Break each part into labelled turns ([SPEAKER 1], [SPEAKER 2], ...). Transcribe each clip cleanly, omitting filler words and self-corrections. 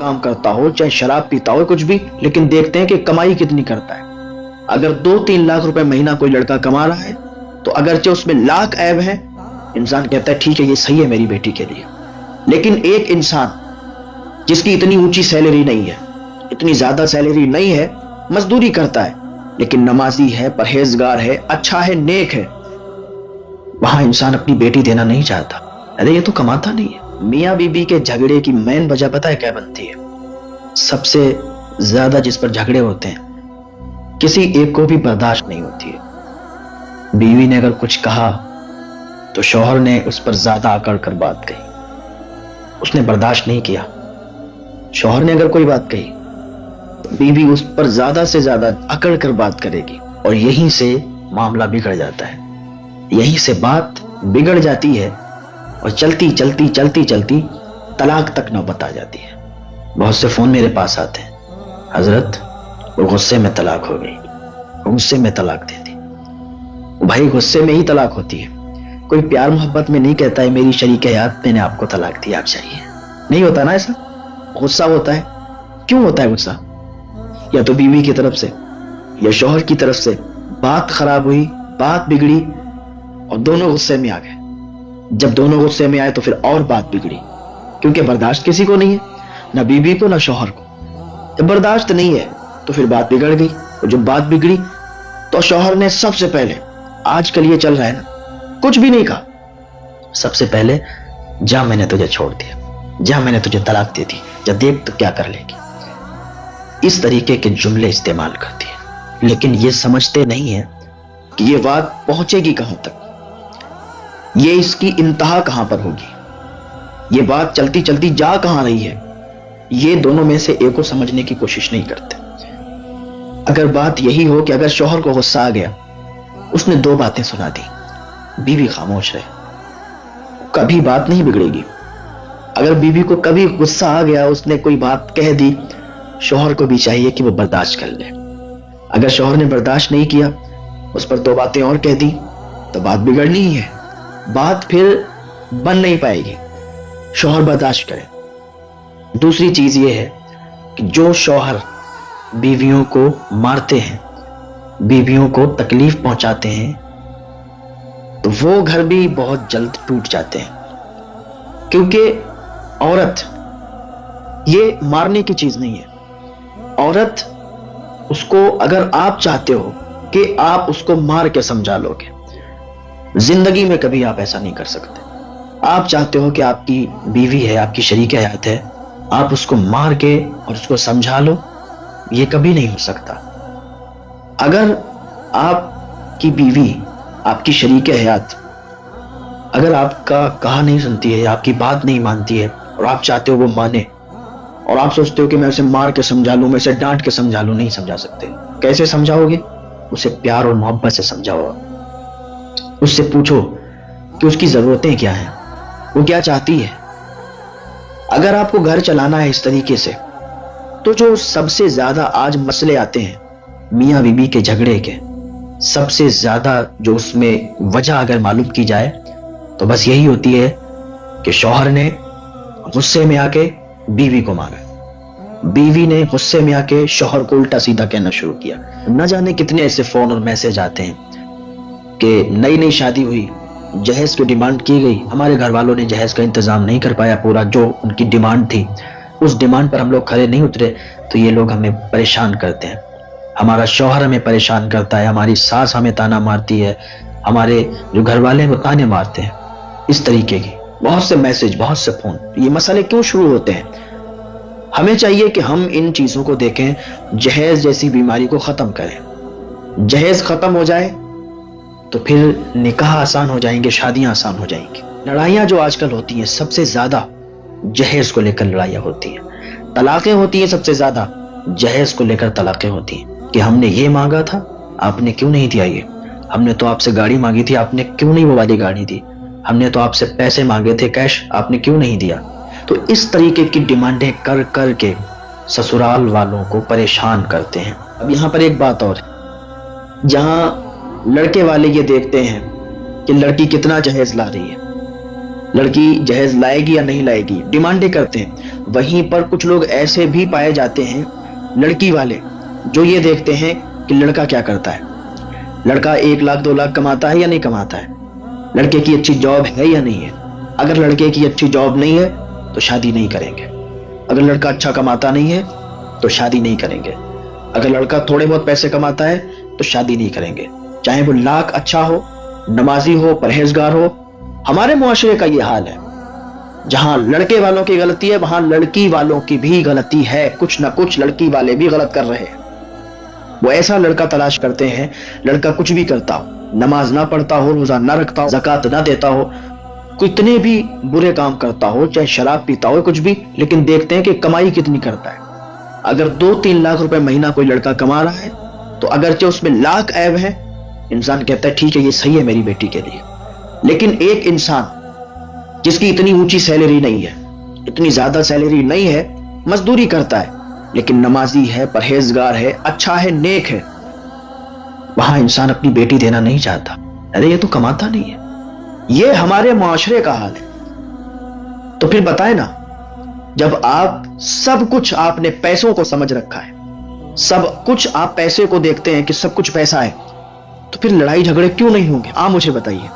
[SPEAKER 1] काम करता हो, चाहे शराब पीता हो, कुछ भी, लेकिन देखते हैं कि कमाई कितनी करता है। अगर 2-3 लाख रुपए महीना कोई लड़का कमा रहा है तो अगरचे उसमें लाख ऐब है, इंसान कहता है ठीक है ये सही है मेरी बेटी के लिए। लेकिन एक इंसान जिसकी इतनी ऊंची सैलरी नहीं है, इतनी ज्यादा सैलरी नहीं है, मजदूरी करता है लेकिन नमाजी है, परहेजगार है, अच्छा है, नेक है, वहां इंसान अपनी बेटी देना नहीं चाहता। अरे ये तो कमाता नहीं है। मियाँ बीबी के झगड़े की मेन वजह पता है क्या बनती है? सबसे ज्यादा जिस पर झगड़े होते हैं किसी एक को भी बर्दाश्त नहीं होती है। बीवी ने अगर कुछ कहा तो शौहर ने उस पर ज्यादा अकड़ कर बात कही, उसने बर्दाश्त नहीं किया। शौहर ने अगर कोई बात कही तो बीवी उस पर ज्यादा से ज्यादा अकड़ कर बात करेगी और यहीं से मामला बिगड़ जाता है, यहीं से बात बिगड़ जाती है और चलती चलती चलती चलती तलाक तक नौबत आ जाती है। बहुत से फोन मेरे पास आते हैं, हजरत वो गुस्से में तलाक हो गई, गुस्से में तलाक दे दी। भाई गुस्से में ही तलाक होती है, कोई प्यार मोहब्बत में नहीं कहता है मेरी शरीक हयात मैंने आपको तलाक दी आप चाहिए, नहीं होता ना ऐसा, गुस्सा होता है। क्यों होता है गुस्सा? या तो बीवी की तरफ से या शौहर की तरफ से बात खराब हुई, बात बिगड़ी और दोनों गुस्से में आ गए। जब दोनों गुस्से में आए तो फिर और बात बिगड़ी, क्योंकि बर्दाश्त किसी को नहीं है, ना बीवी को ना शौहर को। जब बर्दाश्त नहीं है तो फिर बात बिगड़ गई और जब बात बिगड़ी तो शौहर ने सबसे पहले, आजकल ये चल रहा है ना, कुछ भी नहीं कहा, सबसे पहले जा मैंने तुझे छोड़ दिया, जा मैंने तुझे तलाक दे दी, जा देख तो क्या कर लेगी। इस तरीके के जुमले इस्तेमाल करती है, लेकिन ये समझते नहीं है कि ये बात पहुंचेगी कहां तक, ये इसकी इंतहा कहां पर होगी, ये बात चलती चलती जा कहां रही है, ये दोनों में से एक को समझने की कोशिश नहीं करते। अगर बात यही हो कि अगर शौहर को गुस्सा आ गया, उसने 2 बातें सुना दी, बीवी खामोश रहे, कभी बात नहीं बिगड़ेगी। अगर बीवी को कभी गुस्सा आ गया, उसने कोई बात कह दी, शौहर को भी चाहिए कि वो बर्दाश्त कर ले। अगर शौहर ने बर्दाश्त नहीं किया, उस पर 2 बातें और कह दी तो बात बिगड़नी ही है, बात फिर बन नहीं पाएगी, शौहर बर्दाश्त करे। दूसरी चीज ये है कि जो शौहर बीवियों को मारते हैं, बीवियों को तकलीफ पहुंचाते हैं, तो वो घर भी बहुत जल्द टूट जाते हैं, क्योंकि औरत ये मारने की चीज नहीं है। औरत उसको, अगर आप चाहते हो कि आप उसको मार के समझा लोगे, जिंदगी में कभी आप ऐसा नहीं कर सकते। आप चाहते हो कि आपकी बीवी है, आपकी शरीक हयात है, आप उसको मार के और उसको समझा लो, ये कभी नहीं हो सकता। अगर आपकी बीवी, आपकी शरीक हयात अगर आपका कहा नहीं सुनती है, आपकी बात नहीं मानती है और आप चाहते हो वो माने, और आप सोचते हो कि मैं उसे मार के समझा लूं, मैं उसे डांट के समझा लूं, नहीं समझा सकते। कैसे समझाओगे? उसे प्यार और मोहब्बत से समझाओ, उससे पूछो कि उसकी जरूरतें क्या हैं, वो क्या चाहती है। अगर आपको घर चलाना है इस तरीके से, तो जो सबसे ज्यादा आज मसले आते हैं मियाँ बीबी के झगड़े के, सबसे ज्यादा जो उसमें वजह अगर मालूम की जाए तो बस यही होती है कि शौहर ने गुस्से में आके बीवी को मारा, बीवी ने गुस्से में आके शौहर को उल्टा सीधा कहना शुरू किया। न जाने कितने ऐसे फोन और मैसेज आते हैं कि नई नई शादी हुई, जहेज की डिमांड की गई, हमारे घर वालों ने जहेज का इंतजाम नहीं कर पाया, पूरा जो उनकी डिमांड थी उस डिमांड पर हम लोग खरे नहीं उतरे, तो ये लोग हमें परेशान करते हैं, हमारा शौहर हमें परेशान करता है, हमारी सास हमें ताना मारती है, हमारे जो घर वाले हैं वो ताने मारते हैं। इस तरीके की बहुत से मैसेज, बहुत से फोन। ये मसले क्यों शुरू होते हैं? हमें चाहिए कि हम इन चीजों को देखें, जहेज जैसी बीमारी को खत्म करें। जहेज खत्म हो जाए तो फिर निकाह आसान हो जाएंगे, शादियां आसान हो जाएंगी। लड़ाइयां जो आजकल होती हैं सबसे ज्यादा जहेज को लेकर लड़ाइयां होती हैं, तलाकें होती हैं सबसे ज्यादा जहेज को लेकर तलाकें होती हैं कि हमने ये मांगा था आपने क्यों नहीं दिया, ये हमने तो आपसे गाड़ी मांगी थी आपने क्यों नहीं वो वाली गाड़ी दी, हमने तो आपसे पैसे मांगे थे कैश आपने क्यों नहीं दिया। तो इस तरीके की डिमांडें कर कर के ससुराल वालों को परेशान करते हैं। अब यहाँ पर एक बात और है, जहाँ लड़के वाले ये देखते हैं कि लड़की कितना जहेज ला रही है, لڑکی جہیز لائے گی یا نہیں لائے گی، ڈیمانڈیں کرتے ہیں۔ وہیں پر کچھ لوگ ایسے بھی پائے جاتے ہیں لڑکی والے جو یہ دیکھتے ہیں کہ لڑکا کیا کرتا ہے، لڑکا 1 لاکھ 2 لاکھ کماتا ہے یا نہیں کماتا ہے، لڑکے کی اچھی جاب ہے یا نہیں ہے۔ اگر لڑکے کی اچھی جاب نہیں ہے تو شادی نہیں کریں گے، اگر لڑکا اچھا کماتا نہیں ہے تو شادی نہیں کریں گے، اگر لڑکا تھوڑے بہت پیسے کماتا ہے تو شادی نہیں کریں گے، چاہے وہ لاکھ اچھا ہو، نمازی ہو، پرہیزگار ہو۔ ہمارے معاشرے کا یہ حال ہے، جہاں لڑکے والوں کی غلطی ہے وہاں لڑکی والوں کی بھی غلطی ہے، کچھ نہ کچھ لڑکی والے بھی غلط کر رہے ہیں۔ وہ ایسا لڑکا تلاش کرتے ہیں، لڑکا کچھ بھی کرتا ہو، نماز نہ پڑھتا ہو، روزہ نہ رکھتا ہو، زکوٰۃ نہ دیتا ہو، کتنے بھی برے کام کرتا ہو، چاہے شراب پیتا ہو، کچھ بھی، لیکن دیکھتے ہیں کہ کمائی کتنی کرتا ہے۔ اگر 2-3 لاکھ روپے مہینہ کوئی لڑکا کما رہا ہے تو اگرچہ اس میں لاکھ عیب ہے، انسان کہتا ہے ٹھیک ہے یہ صحیح ہے میری بیٹی کے لیے۔ لیکن ایک انسان جس کی اتنی اونچی سیلری نہیں ہے، اتنی زیادہ سیلری نہیں ہے، مزدوری کرتا ہے لیکن نمازی ہے، پرہیزگار ہے، اچھا ہے، نیک ہے، وہاں انسان اپنی بیٹی دینا نہیں چاہتا، ارے یہ تو کماتا نہیں ہے۔ یہ ہمارے معاشرے کا حال ہے۔ تو پھر بتائیں نا، جب آپ سب کچھ آپ نے پیسوں کو سمجھ رکھا ہے، سب کچھ آپ پیسے کو دیکھتے ہیں کہ سب کچھ پیسہ ہے، تو پھر لڑائی جھگڑے کیوں نہیں ہوں گے؟ آپ مجھے بتائیے،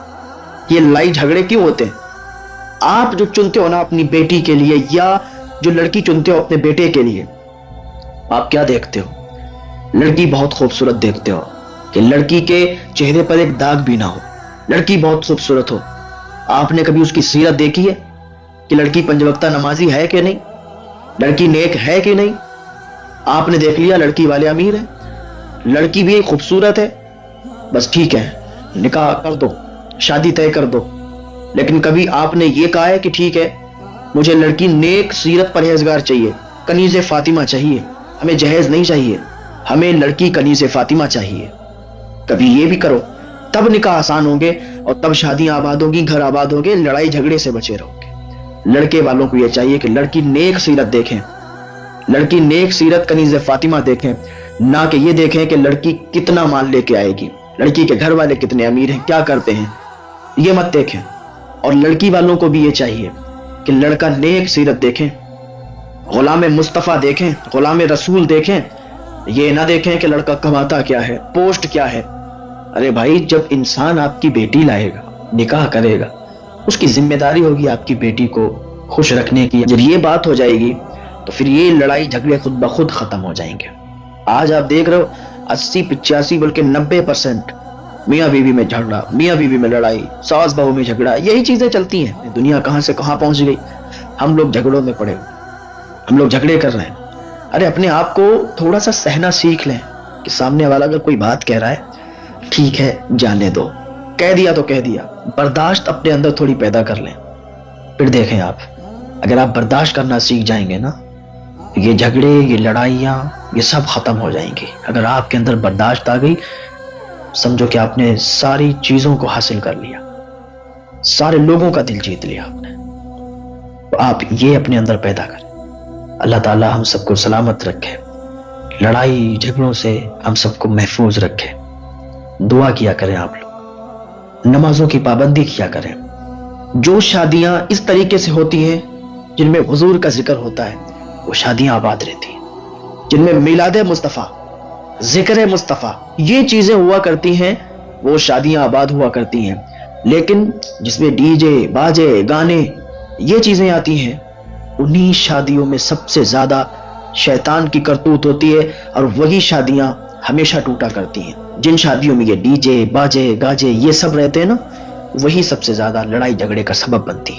[SPEAKER 1] یہ لڑائی جھگڑے کیوں ہوتے ہیں؟ آپ جو چنتے ہو نا اپنی بیٹی کے لیے، یا جو لڑکی چنتے ہو اپنے بیٹے کے لیے، آپ کیا دیکھتے ہو؟ لڑکی بہت خوبصورت دیکھتے ہو کہ لڑکی کے چہرے پر ایک داغ بھی نہ ہو، لڑکی بہت خوبصورت ہو۔ آپ نے کبھی اس کی سیرت دیکھی ہے کہ لڑکی 5 وقتہ نمازی ہے کہ نہیں، لڑکی نیک ہے کہ نہیں؟ آپ نے دیکھ لیا لڑکی والے امیر ہیں، لڑکی بھی خوبصورت ہے، بس ٹھیک ہے نکاح کر دو، شادی طے کر دو۔ لیکن کبھی آپ نے یہ کہا ہے کہ ٹھیک ہے مجھے لڑکی نیک سیرت پرہیزگار چاہیے، کنیز فاطمہ چاہیے، ہمیں جہیز نہیں چاہیے، ہمیں لڑکی کنیز فاطمہ چاہیے؟ کبھی یہ بھی کرو، تب نکاح آسان ہوں گے اور تب شادیاں آباد ہوں گی، گھر آباد ہوں گے، لڑائی جھگڑے سے بچے رہو گے۔ لڑکے والوں کو یہ چاہیے کہ لڑکی نیک سیرت دیکھیں، لڑکی نیک سیرت کنیز فاطمہ دیکھیں، نہ کہ یہ دیکھیں کہ لڑکی کتنا مال لے کے آئے گی، لڑکی کے گھر والے کتنے امیر ہیں، کیا کرتے ہیں، یہ مت دیکھیں۔ اور لڑکی والوں کو بھی یہ چاہیے کہ لڑکا نیک سیرت دیکھیں، غلام مصطفیٰ دیکھیں، غلام رسول دیکھیں، یہ نہ دیکھیں کہ لڑکا کماتا کیا ہے، پوسٹ کیا ہے۔ ارے بھائی، جب انسان آپ کی بیٹی لائے گا، نکاح کرے گا، اس کی ذمہ داری ہوگی آپ کی بیٹی کو خوش رکھنے کی۔ جب یہ بات ہو جائے گی تو پھر یہ لڑائی جھگڑے خود بخود ختم ہو جائیں گے۔ آج آپ دیکھ رہے ہو 80-85 بلکہ 90% میاں بیوی میں جھگڑا، میاں بیوی میں لڑائی، ساس بہو میں جھگڑا، یہی چیزیں چلتی ہیں۔ دنیا کہاں سے کہاں پہنچ گئی، ہم لوگ جھگڑوں میں پڑے ہوئے، ہم لوگ جھگڑے کر رہے ہیں۔ ارے اپنے آپ کو تھوڑا سا سہنا سیکھ لیں کہ سامنے والا اگر کوئی بات کہہ رہا ہے ٹھیک ہے جانے دو، کہہ دیا تو کہہ دیا، برداشت اپنے اندر تھوڑی پیدا کر لیں۔ پھر دیکھیں آپ، اگر آپ برداشت کرنا سیکھ جائیں گے نا، یہ جھگڑے، یہ لڑائیاں، یہ سب ختم ہو جائیں گی۔ اگر آپ کے اندر برداشت آ گئی، سمجھو کہ آپ نے ساری چیزوں کو حاصل کر لیا، سارے لوگوں کا دل جیت لیا آپ نے۔ تو آپ یہ اپنے اندر پیدا کریں۔ اللہ تعالی ہم سب کو سلامت رکھے، لڑائی جھگڑوں سے ہم سب کو محفوظ رکھے۔ دعا کیا کریں آپ لوگ، نمازوں کی پابندی کیا کریں۔ جو شادیاں اس طریقے سے ہوتی ہیں جن میں حضور کا ذکر ہوتا ہے، وہ شادیاں آباد رہتی ہیں۔ جن میں میلاد مصطفیٰ، ذکر مصطفیٰ، یہ چیزیں ہوا کرتی ہیں، وہ شادیاں آباد ہوا کرتی ہیں۔ لیکن جس میں ڈی جے، باجے، گانے، یہ چیزیں آتی ہیں، انہی شادیوں میں سب سے زیادہ شیطان کی کرتوت ہوتی ہے، اور وہی شادیاں ہمیشہ ٹوٹا کرتی ہیں۔ جن شادیوں میں یہ ڈی جے، باجے، گاجے یہ سب رہتے ہیں نا، وہی سب سے زیادہ لڑائی جھگڑے کا سبب بنتی ہے۔